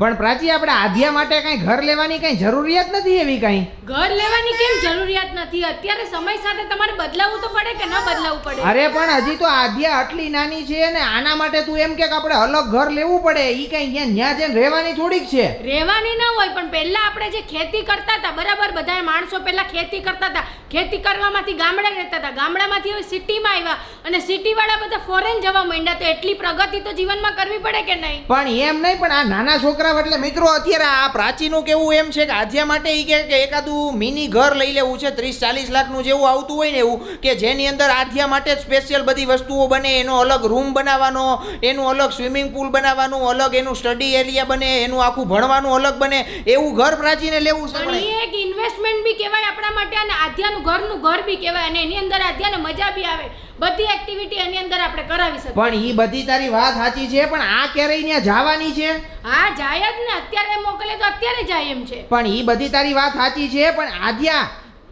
પણ પ્રાચી આપણે આધ્યા માટે કઈ ઘર લેવાની કઈ જરૂરિયાત નથી એવી કઈ. ઘર લેવાની કેમ જરૂરિયાત નથી? અત્યારે સમય સાથે તમારે બદલાવવું તો પડે કે ન બદલાવવું પડે? અરે પણ હજી તો આધ્યા આટલી નાની છે ને આના માટે તું એમ કે આપણે અલગ ઘર લેવું પડે. ઈ કઈ ન્યા જઈને રહેવાની થોડીક છે. રહેવાની ન હોય પણ પહેલા આપણે જે ખેતી કરતા હતા બરાબર, બધા માણસો પહેલા ખેતી કરતા હતા, ખેતી કરવામાંથી ગામડે રહેતા હતા, ગામડામાંથી હવે સિટીમાં આવ્યા અને સિટી વાળા બધા ફોરેન જવા માંડ્યા. તો એટલી પ્રગતિ તો જીવનમાં કરવી પડે કે નહીં? પણ એમ નહીં, પણ આ નાના છોકરા એટલે મિત્રો અત્યારે આ પ્રાચીનું કેવું એમ છે કે આધ્યા માટે ઈ કે એકાદું મિની ઘર લઈ લેવું છે 30-40 લાખનું જેવું આવતું હોય ને એવું, કે જેની અંદર આધ્યા માટે સ્પેશિયલ બધી વસ્તુઓ બને, એનો અલગ રૂમ બનાવવાનો, એનું અલગ સ્વિમિંગ પુલ બનાવવાનું, અલગ એનું સ્ટડી એરિયા બને, એનું આખું ભણવાનું અલગ બને, એવું ઘર પ્રાચીને લેવું છે. પણ એ એક ઇન્વેસ્ટમેન્ટ બી કહેવાય આપણા માટે અને આધ્યાનું ઘરનું ઘર બી કહેવાય અને એની અંદર આધ્યાને મજા બી આવે, બધી એક્ટિવિટી એની અંદર આપણે કરાવી શકીએ. પણ ઈ બધી તારી વાત સાચી છે, પણ આ ક્યારેય ત્યાં જવાની છે? હા જાય જ ને, અત્યારે મોકલે તો અત્યારે જાય એમ છે. પણ ઈ બધી તારી વાત સાચી છે, પણ આધ્યા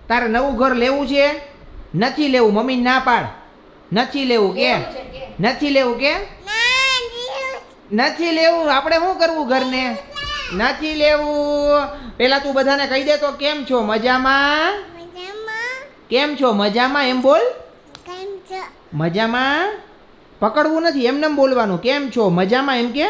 તારે નવું ઘર લેવું છે? નથી લેવું? મમ્મી ના પાડ, નથી લેવું કે નથી લેવું કે નથી લેવું. આપણે શું કરવું ઘરને? નથી લેવું. પેલા તું બધાને કહી દે તો કેમ છો? મજામાં? કેમ છો? મજામાં એમ બોલ. મજામાં પકડવું નથી, એમને બોલવાનું. કેમ છો? મજામાં એમ કે.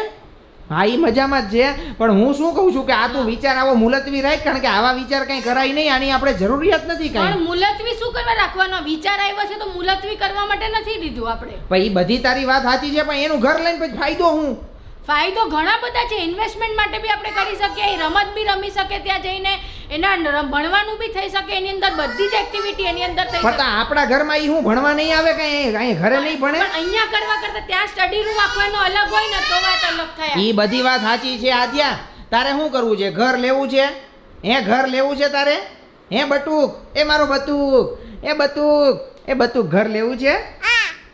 હા એ મજામાં જ છે, પણ હું શું કહું છું કે આ તું વિચાર આવો મુલતવી રાખ, કારણ કે આવા વિચાર કઈ કરાય નહીં, આની આપણે જરૂરિયાત નથી કઈ. પણ મુલતવી શું કરવા રાખવાનો? વિચાર આવ્યો છે તો મુલતવી કરવા માટે નથી લીધું આપણે. ભાઈ બધી તારી વાત સાચી છે, પણ એનું ઘર લઈને પછી ફાયદો હું? ફાયદો ઘણા બધા છે. ઇન્વેસ્ટમેન્ટ માટે બી આપણે કરી શકીએ, એ રમત બી રમી શકે ત્યાં જઈને, એના ભણવાનું બી થઈ શકે, એની અંદર બધી જ એક્ટિવિટી એની અંદર થઈ શકે. પણ આપણા ઘરમાં ઈ હું ભણવા નહીં આવે કઈ? અહીં ઘરે નહીં ભણે? પણ અહીંયા કરવા કરતા ત્યાં સ્ટડી રૂમ આપવાનો અલગ હોય ને તો વાત અલગ થાય. ઈ બધી વાત સાચી છે. આદ્યા તારે શું કરવું છે? ઘર લેવું છે? ઘર લેવું છે તારે? બટુક, એ મારો બટુક, બટુક ઘર લેવું છે?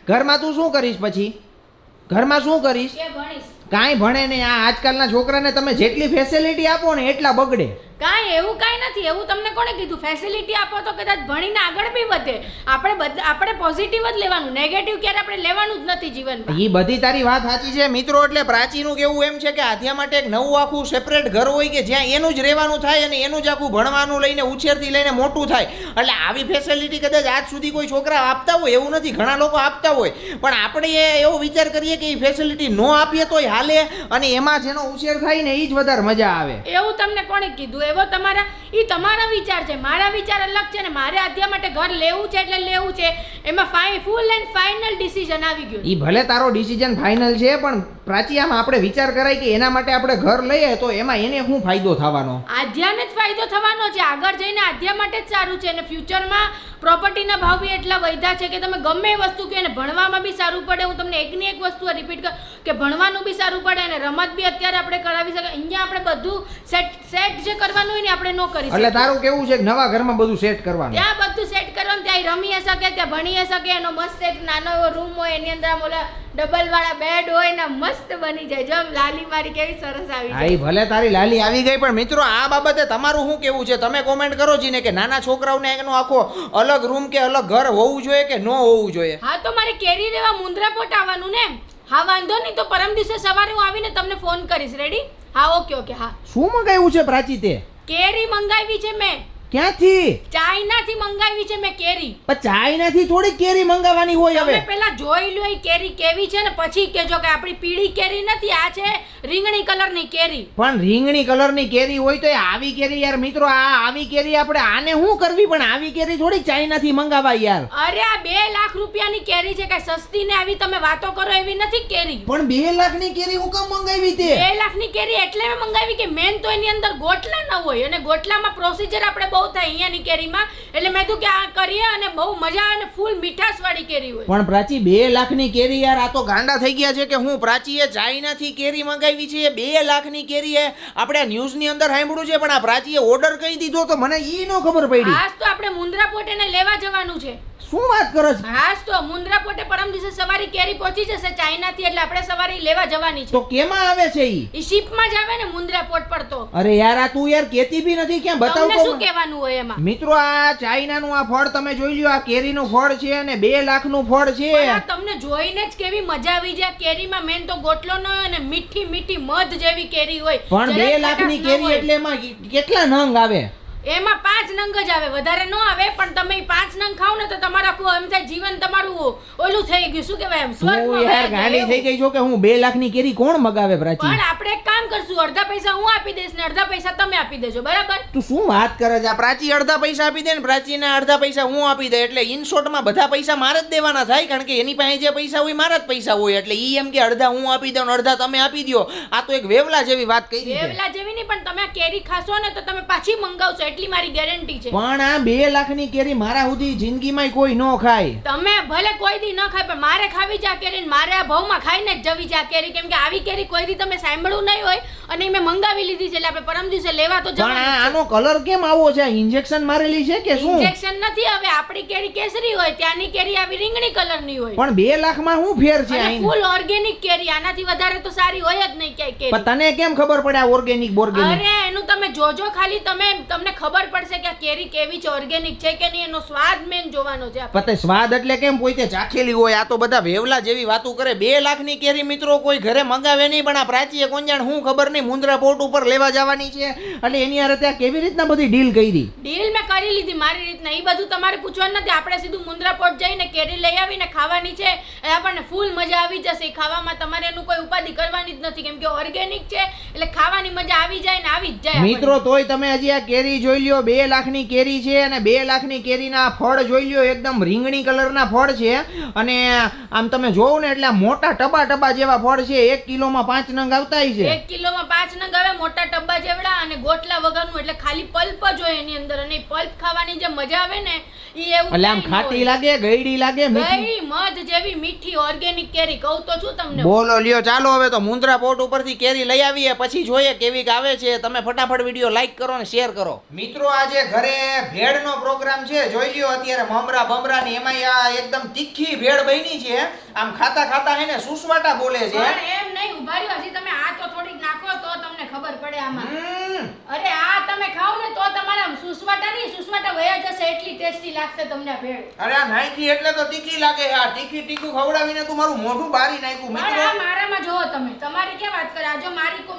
ઘરમાં તું શું કરીશ પછી? ઘરમાં શું કરીશ? ભણીશ. કાંઈ ભણે નહીં. આ આજકાલના છોકરાને તમે જેટલી ફેસિલિટી આપો ને એટલા બગડે. કાંઈ એવું કાંઈ નથી. એવું તમને કોણે કીધું? ફેસિલિટી આપો તો કદાચ ભણીને આગળ બી વધે. આપણે પોઝિટિવ જ લેવાનું, નેગેટિવ ક્યારે આપણે લેવાનું જ નથી જીવનમાં. એ બધી તારી વાત સાચી છે મિત્રો. એટલે પ્રાચીનું કેવું એમ છે કે આધ્યા માટે એક નવું આખું સેપરેટ ઘર હોય કે જ્યાં એનું જ રહેવાનું થાય અને એનું જ આખું ભણવાનું લઈને ઉછેરથી લઈને મોટું થાય. એટલે આવી ફેસિલિટી કદાચ આજ સુધી કોઈ છોકરા આપતા હોય એવું નથી, ઘણા લોકો આપતા હોય, પણ આપણે એવો વિચાર કરીએ કે એ ફેસિલિટી ન આપીએ તોય હાલે અને એમાં જેનો ઉછેર થાય ને એ જ વધારે મજા આવે. એવું તમને કોણે કીધું? એવો તમારા વિચાર છે, મારા વિચાર અલગ છે ને. મારે આધ્યા માટે ઘર લેવું છે એટલે લેવું છે, એમાં ફૂલ એન્ડ ફાઇનલ ડિસિઝન આવી ગયું. ઈ ભલે તારો ડિસિઝન ફાઇનલ છે, પણ પ્રાચી આમાં આપણે વિચાર કરાય કે એના માટે આપણે ઘર લઈએ તો એમાં એને શું ફાયદો થવાનો? આધ્યાને જ ફાયદો થવાનો છે. આગળ જઈને આધ્યા માટે જ સારું છે અને ફ્યુચરમાં પ્રોપર્ટીના ભાવ બી એટલા વધ્યા છે કે તમે ગમે એ વસ્તુ કહો ને ભણવામાં બી સારું પડે. હું તમને એકની એક વસ્તુ રિપીટ કરું કે ભણવાનું બી સારું પડે અને રમત બી અત્યારે આપણે કરાવી શકીએ. અહીંયા આપણે બધું સેટ જે કરવાનું હોય ને આપણે ન કરી શકીએ. એટલે તારું કેવું છે કે નવા ઘરમાં બધું સેટ કરવાનું? ત્યાં બધું સેટ કરવાનું, ત્યાં રમી શકે, ત્યાં ભણી શકે, એનો મસ્ત એક નાનો એવો રૂમ હોય, એની અંદર ઓલા ડબલ વાળા બેડ હોય ને મસ્ત બની જાય. જો લાલી મારી કેવી સરસ આવી જાય. ભલે તારી લાલી આવી ગઈ, પણ મિત્રો આ બાબતે તમારું શું કેવું છે? તમે કોમેન્ટ કરો જીને કે નાના છોકરાઓને એનો આખો અલગ રૂમ કે અલગ ઘર હોવું જોઈએ કે ન હોવું જોઈએ? હા તો મારે કેરી લેવા મુંદ્રાપોટ આવવાનું ને. હા વાંધો નહીં, તો પરમ દિવસે સવારે હું આવીને તમને ફોન કરીશ. રેડી? હા ઓકે. હા શું મંગાવ્યું છે પ્રાચી તે? કેરી મંગાવી છે મેં. ક્યાંથી? ચાઇનાથી મંગાવી છે મેં કેરી. પણ ચાઇનાથી થોડી કેરી મંગાવવાની હોય. હવે તમે પહેલા જોઈ લો એ કેરી કેવી છે ને પછી કહેજો કે આપણી પીળી કેરી નથી, આ છે રીંગણી કલરની કેરી. પણ રીંગણી કલરની કેરી હોય તો આવી કેરી યાર મિત્રો, આ આવી કેરી આપણે આને શું કરવી? પણ આવી કેરી થોડી ચાઇનાથી મંગાવાય યાર. અરે આ 2 લાખ રૂપિયાની કેરી છે, કઈ સસ્તી ને આવી તમે વાતો કરો એવી નથી કેરી. પણ 2 લાખની કેરી હું કેમ મંગાવી તે? 2 લાખની કેરી એટલે મેં મંગાવી કે મેન તો એની અંદર ગોટલા ન હોય અને ગોટલામાં પ્રોસીજર આપણે બહુ થાય અહીંયાની કેરીમાં, એટલે મેં તો કે આ કરીએ અને બહુ મજા અને ફૂલ મીઠાશ વાળી કેરી હોય. પણ પ્રાચી 2 લાખની કેરી યાર, આ તો ગાંડા થઈ ગયા છે કે હું પ્રાચીએ ચાઇનાથી કેરી મંગાવી છે 2 લાખની કેરી. આપણે ન્યૂઝ ની અંદર સાંભળ્યું છે, પણ આ પ્રાચીએ ઓર્ડર કરી દીધો તો મને ઈ ન ખબર પડી. આજ તો આપણે મુંદ્રાપોટ એને લેવા જવાનું છે. શું વાત કરો છો? હાસ તો મુન્દ્રા પોટે પરમ દિવસે સવારી કેરી પહોંચી જશે ચાઇનાથી, એટલે આપણે સવારી લેવા જવાની છે. તો કેમાં આવે છે ઈ? ઈ શિપમાં જ આવે ને મુન્દ્રા પોર્ટ પર. તો અરે યાર આ તું યાર કેતી બી નથી, ક્યાં બતાવ તમને તો શું કહેવાનું હોય એમાં? મિત્રો આ ચાઇનાનું આ ફળ તમે જોઈ લ્યો, આ કેરીનું ફળ છે અને 2 લાખનું ફળ છે. પણ આ તમને જોઈને જ કેવી મજા આવી જાય. કેરીમાં મેન તો ગોટલો ન હોય ને મીઠી મીઠી મધ જેવી કેરી હોય. પણ 2 જરાય લાખની ખટાશ ન કેરી હોય. એટલે એમાં કેટલા નંગ આવે? એમાં 5 નંગ જ આવે, વધારે ન આવે. પણ તમે ઈ 5 નંગ ખાવ ને તો તમારું આખું એમ થાય જીવન તમારું ઓલું થઈ ગયું, શું કહેવાય એમ, હું સ્વર્ગમાં યાર વયા ગાંડી જાય થઈ ગઈ છો કે હું 2 લાખની કેરી કોણ મગાવે પ્રાચી? પણ આપણે એક કામ કરશું, અડધા પૈસા હું આપી દઈશ ને અડધા પૈસા તમે આપી દેજો, બરાબર? તું શું વાત કરે છે? આ પ્રાચી અડધા પૈસા આપી દે ને પ્રાચીને અડધા પૈસા હું આપી દે, એટલે ઇન શોર્ટમાં બધા પૈસા મારે જ દેવાના થાય, કારણ કે એની પાસે જે પૈસા હોય મારા જ પૈસા હોય. એટલે ઈ એમ કે અડધા હું આપી દઉં ને અડધા તમે આપી દ્યો. આ તો એક વેવલા જેવી વાત કરી છે. વેવલા જેવી નહીં, પણ તમે આ કેરી ખાશો ને તો તમે પાછી મંગાવશો, એટલી મારી ગેરંટી છે. પણ આ 2 લાખની કેરી મારા સુધી જિંદગીમાં કોઈ ન ખાય. તમે ભલે કોઈ દી ન ખાય, પણ મારે ખાવી છે આ કેરી ને મારે આ ભાવમાં ખાઈને જ જવી છે આ કેરી. કેમ કે આવી કેરી કોઈ દી તમે સાંભળ્યું નહીં હોય અને મેં મંગાવી લીધી છે, એટલે આપણે પરમ દિવસે લેવા તો પણ જવાનું. આનો કલર કેમ આવો છે? ઇન્જેક્શન મારેલી છે કે શું? ઇન્જેક્શન નથી. હવે આપણી કેરી કેસરી હોય, ત્યાંની કેરી આવી રીંગણી કલરની હોય. પણ 2 લાખમાં શું ફેર છે? અને ફૂલ ઓર્ગેનિક કેરી, આનાથી વધારે તો સારી હોય જ નહીં ક્યાંય કેરી. પણ તને કેમ ખબર પડે આ ઓર્ગેનિક બોર્ગેનિક? અરે એનું તમે જોજો ખાલી, તમને ખબર પડશે કે આ કેરી કેવી છે, ઓર્ગેનિક છે કે નહીં. એનો સ્વાદ મેન જોવાનો છે આપણે. પતે સ્વાદ એટલે કેમ કોઈ તે ચાખેલી હોય? આ તો બધા વેવલા જેવી વાતો કરે. 2 લાખની કેરી મિત્રો કોઈ ઘરે મંગાવે નહીં, પણ આ પ્રાચીએ કોણ જાણ હું ખબર નહીં મુન્દ્રા પોર્ટ ઉપર લેવા જવાની છે, એટલે એની હારે ત્યાં કેવી રીતના બધી ડીલ કરી? ડીલ મેં કરી લીધી મારી રીતના. એ બધું તમારે પૂછવાનું નથી. આપણે સીધું મુન્દ્રા પોર્ટ જઈને કેરી લઈ આવીને ખાવાની છે, એટલે આપણને ફૂલ મજા આવી જશે. ખાવામાં તમારે એનું કોઈ ઉપાધિ કરવાની જ નથી, કેમ કે ઓર્ગેનિક છે એટલે ખાવાની મજા આવી જાય ને આવી જ જાય. મિત્રો તોય તમે હજી આ કેરી જોઈ લ્યો, 2 લાખની કેરી છે અને 2 લાખની કેરીના ફળ જોઈ લ્યો, એકદમ રીંગણી કલરના ફળ છે. અને આમ તમે જોવો ને એટલે મોટા ટબા ટબા જેવા ફળ છે. 1 કિલોમાં 5 નંગ આવતા છે. 1 કિલોમાં 5 નંગ આવે, મોટા ટબ્બા જેવડા અને ગોટલા વગરનું, એટલે ખાલી પલ્પ જ હોય એની અંદર. અને પલ્પ ખાવાની જે મજા આવે ને ઈ એવું એટલે આમ ખાટી લાગે, ગઈડી લાગે, મીઠી. ગળી મધ જેવી મીઠી ઓર્ગેનિક કેરી કહું તો છું તમને. બોલો લ્યો, ચાલો હવે તો મુન્દ્રા પોર્ટ ઉપરથી કેરી લઈ આવીએ, પછી જોઈએ કેવી આવે છે. તમે ફટાફટ વિડીયો લાઈક કરો અને શેર કરો. મિત્રો આજે ઘરે ભેળનો પ્રોગ્રામ છે, જોઈ લ્યો અત્યારે મમરા બમરા ને એમાં આ એકદમ તીખી ભેળ બની છે. આમ ખાતા ખાતા હે ને સુસવાટા બોલે છે. પણ એમ નહીં, ઉભા રહ્યો, હજી તમે આ તો થોડીક નાખો તો તમને ખબર પડે આમાં. અરે આ તમે ખાવ ને તો તમારા સુસવાટા વયા જશે, એટલી ટેસ્ટી લાગશે તમને આ ભેળ. અરે આ નાખી એટલે તો તીખી લાગે. આ તીખું ખવડાવીને તું મારું મોઢું બારી નાખ્યું. પણ મિત્રો આ મારામાં જોવો તમે, તમારી ક્યાં વાત કરે? આ જો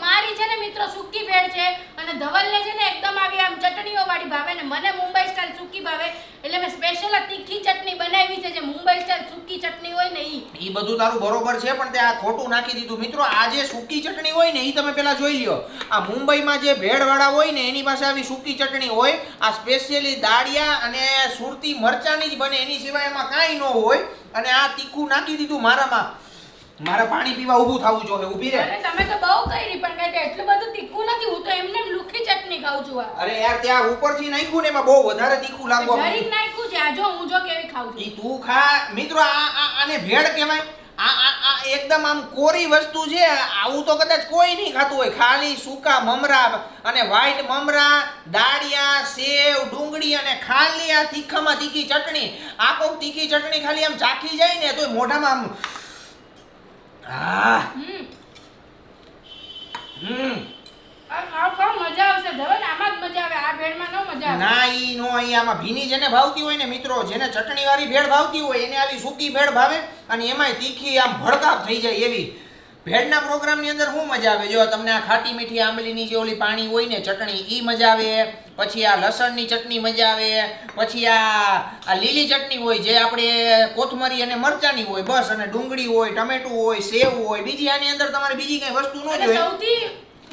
મારી છે ને મિત્રો સૂકી ભેળ છે, અને ધવલને છે ને એકદમ આવી આમ ચટણીઓ વાળી ભાવે, ને મને મુંબઈ સ્ટાઇલ સૂકી ભાવે, એટલે મેં સ્પેશિયલ આ તીખી ચટણી બનાવી છે, જે મુંબઈ સ્ટાઇલ સૂકી ચટણી હોય ને ઈ બધું તારું બરોબર છે, પણ તે આ ખોટું નાખી દીધું. મિત્રો આ જે સૂકી ચટણી હોય ને ઈ તમે પેલા જોઈ લ્યો. આ મુંબઈમાં જે ભેળવાળા હોય ને એની પાસે આવી સૂકી ચટણી હોય. આ સ્પેશિયલી દાળિયા અને સુરતી મરચાની જ બને, એની સિવાય એમાં કાંઈ ન હોય. અને આ તીખું નાખી દીધું મારામાં. મારે પાણી પીવા ઊભું થવું જોઈએ. ઊભી રહે. અરે તમે તો બહુ કરી, પણ કઈ એટલું બધું તીખું નથી. હું તો એમને એમ લુખી ચટણી ખાઉં છું. અરે યાર ત્યાં ઉપરથી નાખ્યું ને એમાં બહુ વધારે તીખું લાગવા જરીક નાખ્યું છે. આ જો હું જો કેવી ખાઉં છું. ઈ તું ખા. મિત્રો આને ભેળ કહેવાય? આ એકદમ આમ કોરી વસ્તુ છે. આવું તો કદાચ કોઈ નહીં ખાતું હોય. ખાલી સૂકા મમરા અને વ્હાઈટ મમરા, દાળિયા, સેવ, ડુંગળી અને ખાલી આ તીખામાં તીખી ચટણી. આ કોક તીખી ચટણી ખાલી આમ ચાખી જાય ને તોય મોઢામાં આમ મજા આવશે ધવલ, આમાં જ મજા આવે. આ ભેળમાં ન મજા આવે. ના ઈ નો ઈ આમાં ભીની જેને ભાવતી હોય ને મિત્રો, જેને ચટણી વાળી ભેળ ભાવતી હોય એને આવી સૂકી ભેળ ભાવે, અને એમાંય તીખી આમ ભડકાપ થઈ જાય એવી ભેળના પ્રોગ્રામની અંદર શું મજા આવે? જો તમને આ ખાટી મીઠી આંબલીની જે ઓલી પાણી હોય ને ચટણી ઈ મજા આવે, પછી આ લસણની ચટણી મજા આવે, પછી આ લીલી ચટણી હોય જે આપણે કોથમરી અને મરચાની હોય બસ, અને ડુંગળી હોય, ટમેટું હોય, સેવ હોય. બીજી આની અંદર તમારે બીજી કઈ વસ્તુ ન જોઈએ. સૌથી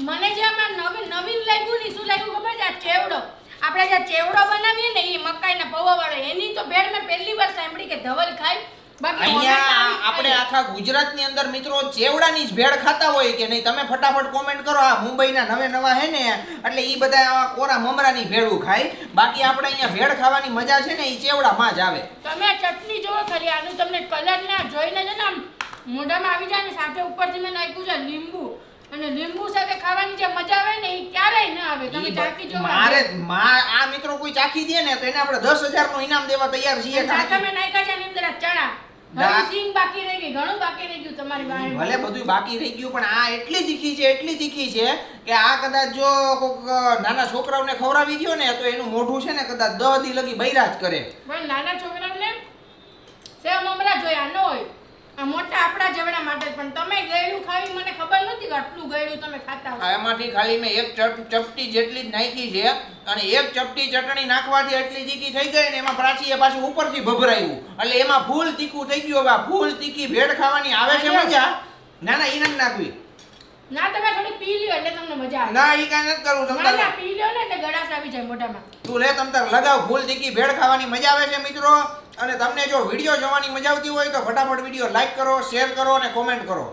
મને જે આમાં નવીન લાગ્યું ને શું લાગ્યું ખબર છે? આ ચેવડો. આપણે જે ચેવડો બનાવીએ ને એ મકાઈના પૌવા વાળો, એની તો ભેળ મેં પહેલી વાર સાંભળી કે ધવલ ખાય. અહીંયા આપણે આખા ગુજરાતની અંદર મિત્રો ચેવડાની જ ભેળ ખાતા હોય કે નહીં? તમે ફટાફટ કોમેન્ટ કરો. આ મુંબઈના નવા હે ને એટલે ઈ બધા આવા કોરા મમરાની ભેળું ખાય. બાકી આપણે અહીંયા ભેળ ખાવાની મજા છે ને ઈ ચેવડામાં જ આવે. તમે આ ચટણી જોવો ખાલી, આનું તમને કલર ના જોઈને છે ને આમ મોઢામાં આવી જાય ને. સાથે ઉપરથી મેં નાખ્યું છે લીંબુ, અને લીંબુ સાથે ખાવાની જે મજા આવે ને એ ક્યારેય ના આવે. આવે તમે ચાખી જો આ મિત્રો કોઈ ચાખી દે ને તો એને આપણે 10,000 નું ઇનામ દેવા તૈયાર છીએ. તમે નાખ્યા છે એની અંદર આ ચણા ઘણું સિંગ બાકી રહી ગઈ ઘણું બાકી રહી ગયું તમારી પાસે ભલે બધું બાકી રહી ગયું પણ આ એટલી તીખી છે કે આ કદાચ જો કોક નાના છોકરાઓને ખવડાવી દ્યો ને તો એનું મોઢું છે ને કદાચ 10 દી લગી બૈરા જ કરે. પણ નાના છોકરાઓને સેવ મમરા જોયા ન હોય આ મોટા આપણા જેવડા માટે જ. પણ તમે ગળ્યું ખાવી મને ખબર નથી કે આટલું ગળ્યું તમે ખાતા હો. એમાંથી ખાલી મેં એક ચપટી જેટલી જ નાખી છે અને એક ચપટી ચટણી નાખવાથી એટલી તીખી થઈ ગઈ ને એમાં પ્રાચીએ પાછું ઉપરથી ભભરાયું એટલે એમાં ફૂલ તીખું થઈ ગયું. હવે આ ફૂલ તીખી ભેળ ખાવાની આવે છે મજા. ના ના ઈ નથી નાખવી. ના તમે થોડી પી લ્યો એટલે તમને મજા આવે. ના ઈ કાંઈ નથી કરવું. ના ના પી લ્યો ને એટલે ગળાશ આવી જાય મોઢામાં. તું લે તમ તાર લગાવ. ફૂલ તીખી ભેળ ખાવાની મજા આવે છે મિત્રો. અને તમને જો વિડીયો જોવાની મજા આવતી હોય તો ફટાફટ વિડીયો લાઈક કરો, શેર કરો અને કોમેન્ટ કરો.